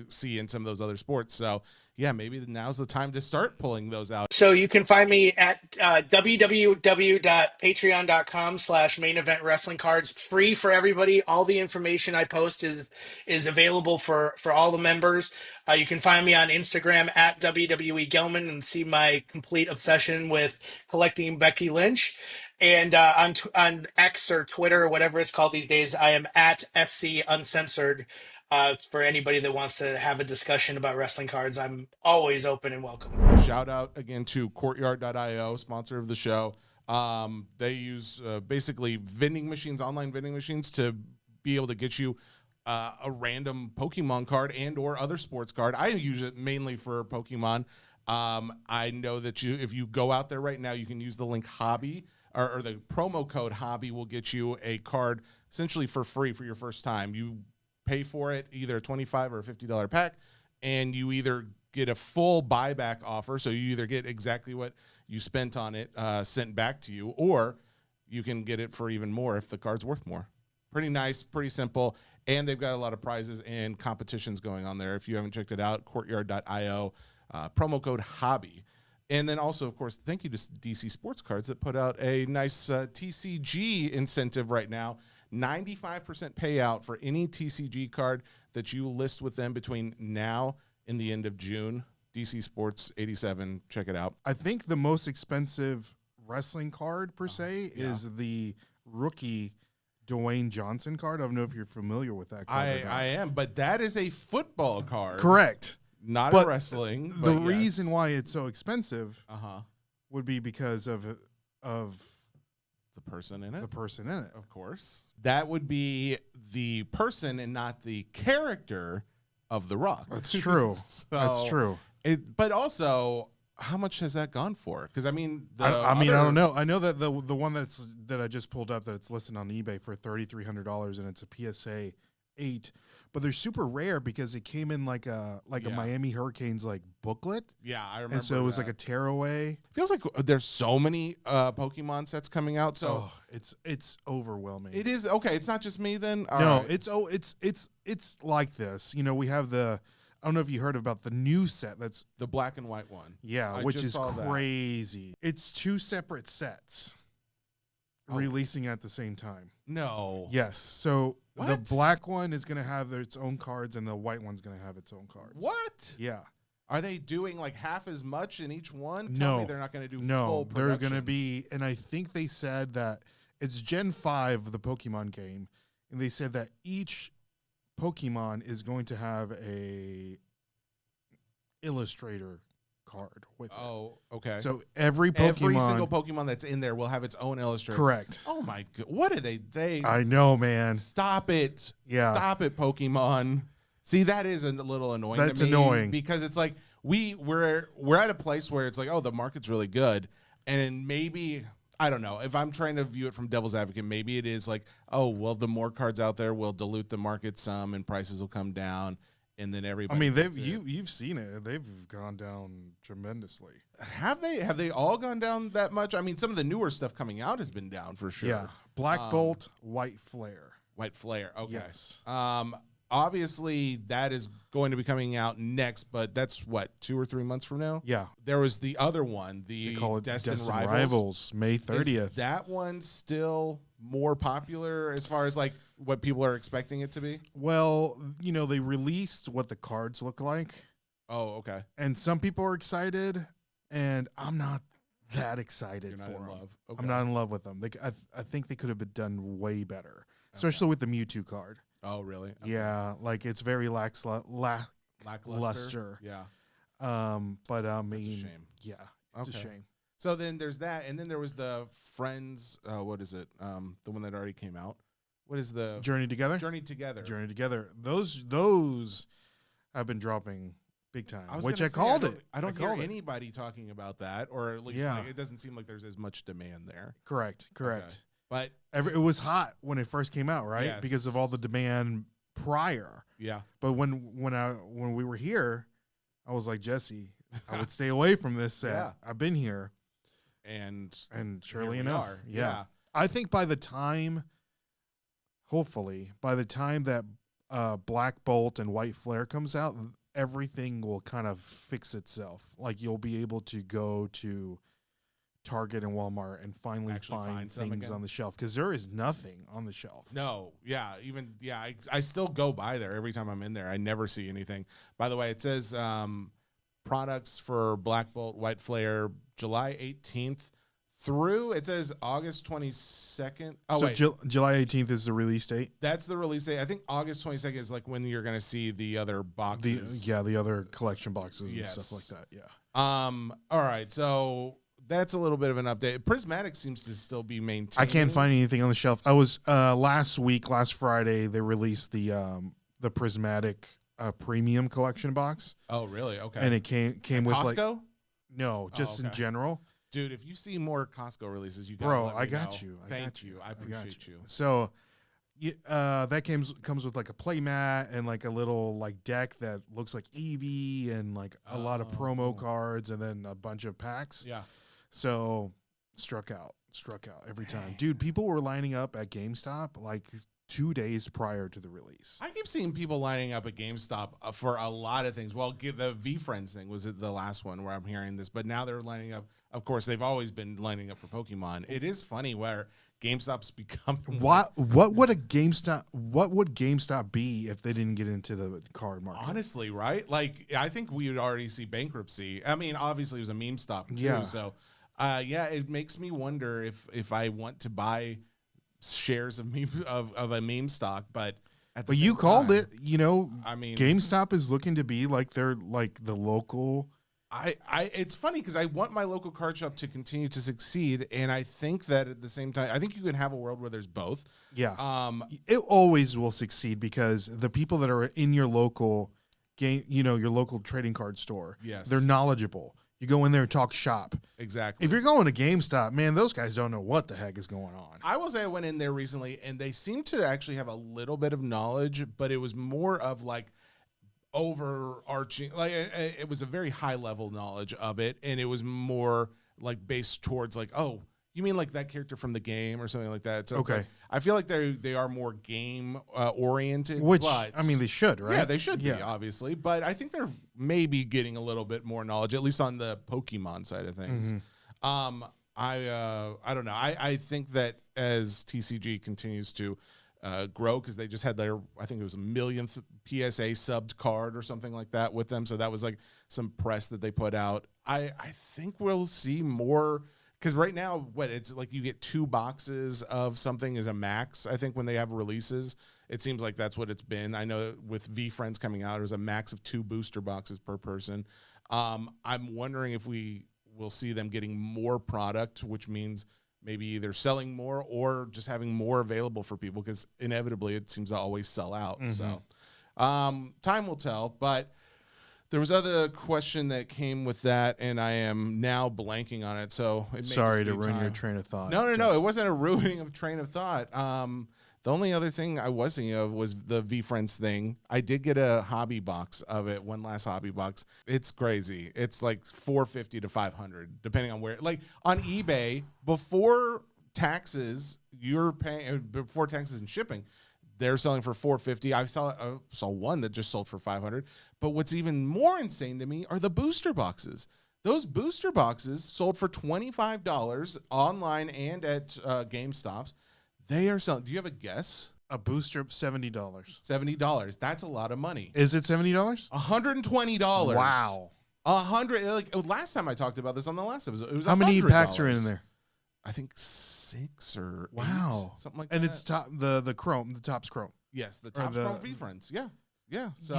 see in some of those other sports. So, yeah, maybe now's the time to start pulling those out. So you can find me at www.patreon.com/main event wrestling cards. Free for everybody. All the information I post is available for all the members. You can find me on Instagram at WWE Gelman and see my complete obsession with collecting Becky Lynch. And on X or Twitter or whatever it's called these days, I am at SC Uncensored. For anybody that wants to have a discussion about wrestling cards, I'm always open and welcome. Shout out again to Courtyard.io, sponsor of the show. They use basically online vending machines to be able to get you a random Pokemon card and or other sports card. I use it mainly for Pokemon. I know that if you go out there right now, you can use the link hobby or the promo code hobby will get you a card essentially for free for your first time. You pay for it, either a $25 or a $50 pack, and you either get a full buyback offer, so you either get exactly what you spent on it sent back to you, or you can get it for even more if the card's worth more. Pretty nice, pretty simple, and they've got a lot of prizes and competitions going on there. If you haven't checked it out, courtyard.io, promo code HOBBY. And then also, of course, thank you to DC Sports Cards that put out a nice TCG incentive right now. 95% payout for any TCG card that you list with them between now and the end of June. DC Sports 87, check it out. I think the most expensive wrestling card per se is the rookie Dwayne Johnson card. I don't know if you're familiar with that card. I am, but that is a football card. Correct. Not a wrestling. The reason why it's so expensive would be because of the person in it. The person in it. Of course. That would be the person and not the character of The Rock. That's true. That's true. But also, how much has that gone for? Because I mean, I don't know. I know that the one that I just pulled up, that it's listed on eBay for $3,300, and it's a PSA 8. But they're super rare because it came in like a Miami Hurricanes like booklet. Yeah, I remember. And so it was like a tearaway. Feels like there's so many Pokemon sets coming out. So it's overwhelming. It is. Okay, it's not just me then. All right. It's like this. You know, we have I don't know if you heard about the new set that's the black and white one. Yeah, which is crazy. It's 2 separate sets releasing at the same time. No. Yes. So the black one is going to have its own cards, and the white one's going to have its own cards. What? Yeah. Are they doing like half as much in each one? No. Tell me they're not going to do full productions. They're going to be, and I think they said that it's Gen 5 of the Pokemon game, and they said that each Pokemon is going to have a illustrator card with it. Oh, okay. So every single Pokemon that's in there will have its own illustrator. Correct. Oh my god. What are they I know, man. Stop it. Yeah. Stop it, Pokemon. See, that is a little annoying. That's to me annoying. Because it's like we're at a place where it's like, oh, the market's really good. And maybe, I don't know, if I'm trying to view it from devil's advocate, maybe it is like, oh, well, the more cards out there will dilute the market some and prices will come down. And then everybody. I mean, you've seen it. They've gone down tremendously. Have they all gone down that much? I mean, some of the newer stuff coming out has been down for sure. Yeah. Black Bolt, White Flare. White Flare. Okay. Yes. Obviously that is going to be coming out next, but that's what, 2 or 3 months from now? Yeah. There was the other one, they call it Destined Rivals, May 30th. Is that one still more popular as far as like what people are expecting it to be? Well, you know, they released what the cards look like. Oh, okay. And some people are excited, and I'm not that excited for them. Okay. I'm not in love with them. I think they could have been done way better, especially with the Mewtwo card. Oh, really? Okay. Yeah, like it's very lackluster. Yeah. But I mean, that's a shame. Yeah, it's a shame. So then there's that, and then there was the Friends. What is it? The one that already came out. What is the Journey Together? Journey Together. Journey Together. Those have been dropping big time. I called it. I don't hear anybody talking about that, or at least like, it doesn't seem like there's as much demand there. Correct. Okay. But it was hot when it first came out, right? Yes. Because of all the demand prior. Yeah. But when we were here, I was like, Jesse, I would stay away from this set. Yeah. I've been here. And surely enough. Yeah. I think by the time that Black Bolt and White Flare comes out, everything will kind of fix itself. Like you'll be able to go to Target and Walmart and finally find things on the shelf, because there is nothing on the shelf. No, yeah, I still go by there every time I'm in there. I never see anything. By the way, it says products for Black Bolt, White Flare, July 18th through, it says August 22nd. Oh, so wait. July 18th is the release date? That's the release date. I think August 22nd is like when you're going to see the other boxes. The other collection boxes and stuff like that, yeah. All right, so that's a little bit of an update. Prismatic seems to still be maintained. I can't find anything on the shelf. I was last Friday, they released the Prismatic premium collection box. Oh, really? Okay. And it came with Costco? No, just in general. Dude, if you see more Costco releases, you got I got you. Thank you. I appreciate you. So that comes with like a play mat and like a little like deck that looks like Eevee and like a lot of promo cards and then a bunch of packs. Yeah. So struck out every time. Dude, people were lining up at GameStop like 2 days prior to the release. I keep seeing people lining up at GameStop for a lot of things. Well, the V-Friends thing was the last one where I'm hearing this, but now they're lining up. Of course, they've always been lining up for Pokemon. It is funny where GameStop's becoming. What would GameStop be if they didn't get into the card market? Honestly, right? Like, I think we would already see bankruptcy. I mean, obviously it was a meme stock too. Yeah. So, it makes me wonder if I want to buy shares of a meme stock, but you called it. I mean, GameStop is looking to be like they're like the local It's funny because I want my local card shop to continue to succeed, and I think that at the same time, I think you can have a world where there's both. Yeah. It always will succeed because the people that are in your local game, your local trading card store, yes, they're knowledgeable. You go in there and talk shop. Exactly. If you're going to GameStop, man, those guys don't know what the heck is going on. I will say I went in there recently, and they seem to actually have a little bit of knowledge, but it was more of like overarching, like it was a very high level knowledge of it, and it was more like based towards like, oh, you mean like that character from the game or something like that. So okay, like, I feel like they are more game oriented, which but, I mean they should, right? Yeah, they should be obviously, but I think they're maybe getting a little bit more knowledge, at least on the Pokemon side of things. I don't know. I think that as TCG continues to grow, because they just had their, I think it was 1 millionth PSA subbed card or something like that with them. So that was like some press that they put out. I think we'll see more, because right now, it's like you get 2 boxes of something as a max. I think when they have releases, it seems like that's what it's been. I know with V Friends coming out, it was a max of 2 booster boxes per person. I'm wondering if we will see them getting more product, which means maybe either selling more or just having more available for people, because inevitably it seems to always sell out. So time will tell. But there was other question that came with that, and I am now blanking on it. So sorry to ruin your train of thought. No. It wasn't a ruining of train of thought. The only other thing I was thinking of was the V Friends thing. I did get a hobby box of it, one last hobby box. It's crazy. It's like $450 to $500, depending on where. Like on eBay, before taxes, you're paying before taxes and shipping. They're selling for $450. I saw one that just sold for $500. But what's even more insane to me are the booster boxes. Those booster boxes sold for $25 online and at GameStops. They are selling. Do you have a guess? A booster, $70. $70. That's a lot of money. Is it $70? $120. Wow. 100. Like last time I talked about this on the last episode, it was how many packs are in there? I think 6 or 8, something like that. And it's the chrome. The top's chrome. Yes, the top's chrome V Friends. Yeah. So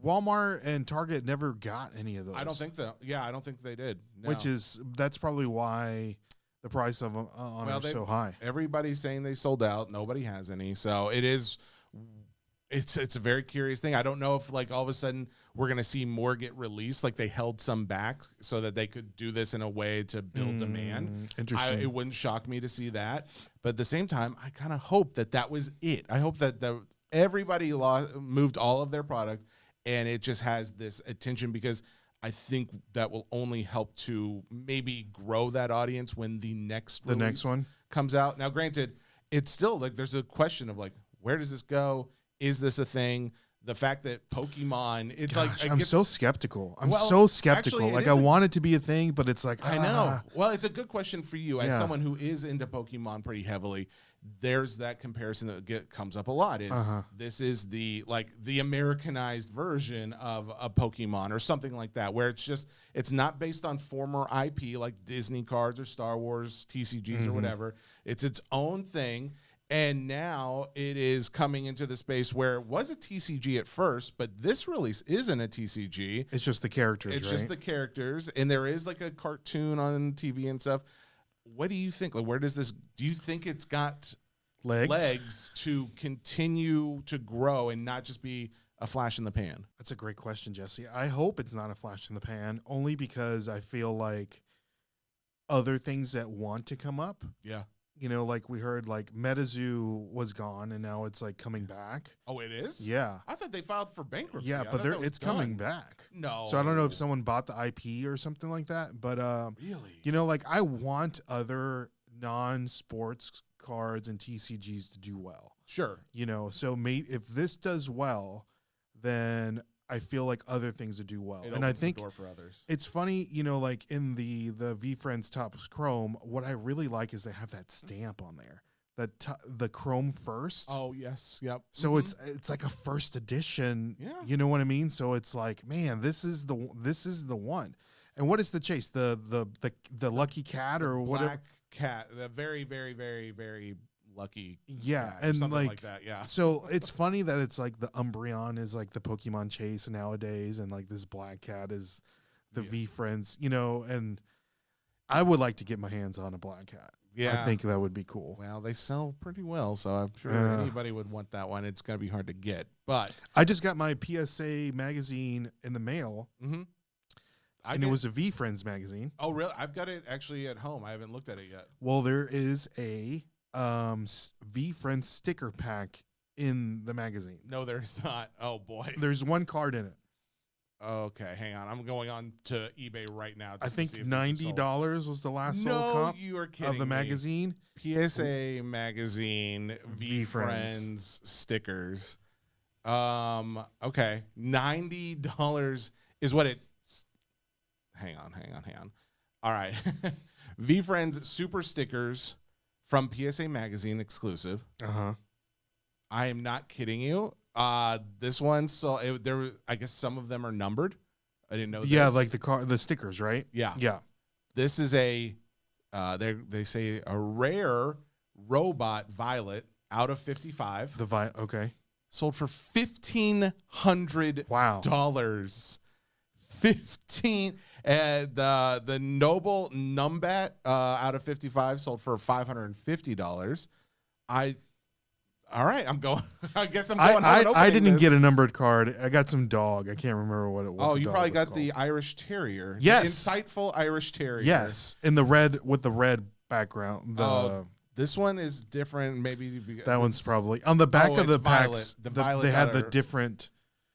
Walmart and Target never got any of those. I don't think so. Yeah, I don't think they did. No. That's probably why the price of them are so high. Everybody's saying they sold out. Nobody has any. So it's a very curious thing. I don't know if like all of a sudden we're going to see more get released. Like they held some back so that they could do this in a way to build demand. Interesting. It wouldn't shock me to see that. But at the same time, I kind of hope that was it. I hope that everybody moved all of their product and it just has this attention, because I think that will only help to maybe grow that audience when the next one comes out. Now, granted, it's still like there's a question of like, where does this go? Is this a thing? The fact that Pokemon, I'm so skeptical. Actually, like I want it to be a thing, but it's like I know. Well, it's a good question for you as someone who is into Pokemon pretty heavily. There's that comparison that comes up a lot. This is the Americanized version of a Pokemon or something like that, where it's not based on former IP like Disney cards or Star Wars TCGs or whatever. It's its own thing. And now it is coming into the space where it was a TCG at first, but this release isn't a TCG. It's just the characters, It's just the characters, and there is like a cartoon on TV and stuff. What do you think? Like, where does this? Do you think it's got legs to continue to grow and not just be a flash in the pan? That's a great question, Jesse. I hope it's not a flash in the pan, only because I feel like other things that want to come up. Yeah. Like we heard, like MetaZoo was gone, and now it's like coming back. Oh, it is? Yeah. I thought they filed for bankruptcy. Yeah, but it's coming back. No. So I don't know if someone bought the IP or something like that, but really, like I want other non-sports cards and TCGs to do well. Sure. So if this does well, then I feel like other things to do well. And I think the door for others. It's funny, like in the V Friends Topps Chrome, what I really like is they have that stamp on there. The Chrome first. Oh, yes. Yep. So it's like a first edition. Yeah. You know what I mean? So it's like, man, this is the one. And what is the chase? The lucky cat or whatever? Black cat. The very, very, very, very lucky. Yeah, and something like that. Yeah. So it's funny that it's like the Umbreon is like the Pokemon chase nowadays, and like this Black Cat is the V Friends, and I would like to get my hands on a Black Cat. Yeah, I think that would be cool. Well, they sell pretty well, so I'm sure anybody would want that one. It's going to be hard to get, but I just got my PSA magazine in the mail, and it was a V Friends magazine. Oh, really? I've got it actually at home. I haven't looked at it yet. Well, there is a V Friends sticker pack in the magazine. No, there's not. Oh boy, there's one card in it. Okay, hang on. I'm going on to eBay right now. I think $90 was the last sold comp you are kidding of the magazine. PSA magazine V Friends stickers. Okay, $90 is what it. Hang on. All right, V Friends super stickers from PSA magazine exclusive. I am not kidding you. This one, so I guess some of them are numbered. I didn't know. Yeah, like the stickers, right? Yeah. This is they say a rare robot Violet out of 55. Okay. Sold for $1,500. Wow. 15. The Noble Numbat out of 55 sold for $550. All right, I'm going. I guess I'm going. I didn't get a numbered card. I got some dog. I can't remember what it was. Oh, you probably got the Irish Terrier. Yes, the insightful Irish Terrier. Yes, in the red with the red background. This one is different. Maybe that one's probably on the back of the packs. They have the different.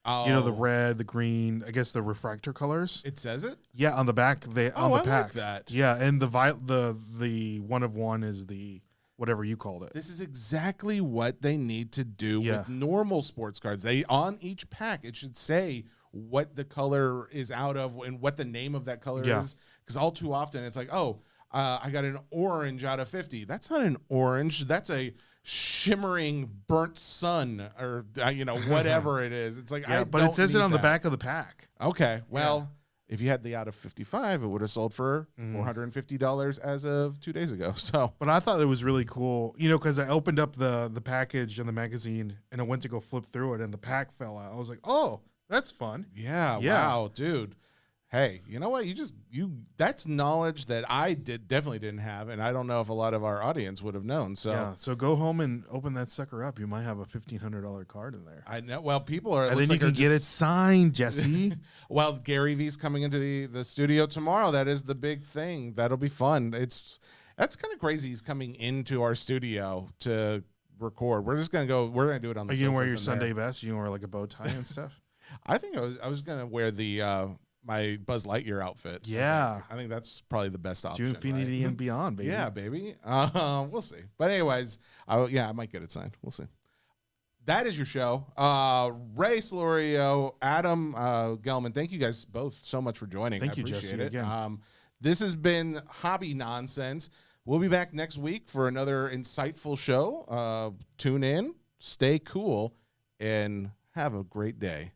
The red, the green. I guess the refractor colors. It says it. Yeah, on the back. On the pack. Like that. Yeah, and the one of one is the. Whatever you called it. This is exactly what they need to do with normal sports cards. On each pack, it should say what the color is out of and what the name of that color is. Because all too often it's like, I got an orange out of 50. That's not an orange. That's a shimmering burnt sun or whatever it is. It's like but it says it on the back of the pack. Okay, well. If you had the out of 55, it would have sold for $450 as of 2 days ago. So, but I thought it was really cool, because I opened up the package in the magazine and I went to go flip through it and the pack fell out. I was like, oh, that's fun. Yeah. Wow, dude. Hey, you know what? That's knowledge that I definitely didn't have, and I don't know if a lot of our audience would have known. So, so go home and open that sucker up. You might have a $1,500 card in there. I know. Well, people are. And then you can get it signed, Jesse. Well, Gary V's coming into the studio tomorrow. That is the big thing. That'll be fun. That's kind of crazy. He's coming into our studio to record. We're just gonna go. We're gonna do it on the. Are you gonna wear your Sunday best? You gonna wear like a bow tie and stuff? I think I was gonna wear the. My Buzz Lightyear outfit. Yeah. I think that's probably the best option. To infinity and beyond, baby. Yeah, baby. We'll see. But anyways, I might get it signed. We'll see. That is your show. Ray Solorio, Adam Gelman, thank you guys both so much for joining. Thank you, appreciate Jesse, it. again. This has been Hobby Nonsense. We'll be back next week for another insightful show. Tune in, stay cool, and have a great day.